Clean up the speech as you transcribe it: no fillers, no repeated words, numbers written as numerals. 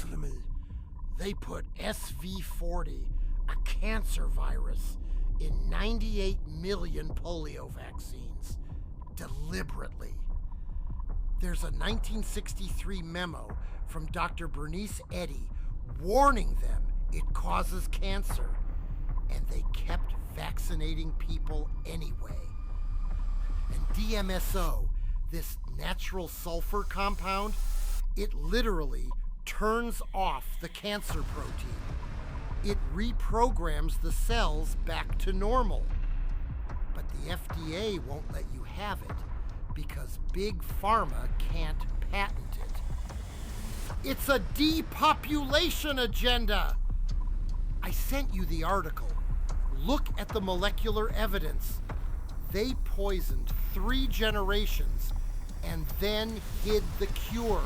blasphemy. They put SV40, a cancer virus, in 98 million polio vaccines, deliberately. There's a 1963 memo from Dr. Bernice Eddy warning them it causes cancer, and they kept vaccinating people anyway. And Dmso, this natural sulfur compound, it literally turns off the cancer protein. It reprograms the cells back to normal. But the FDA won't let you have it because Big Pharma can't patent it. It's a depopulation agenda. I sent you the article. Look at the molecular evidence. They poisoned 3 generations and then hid the cure.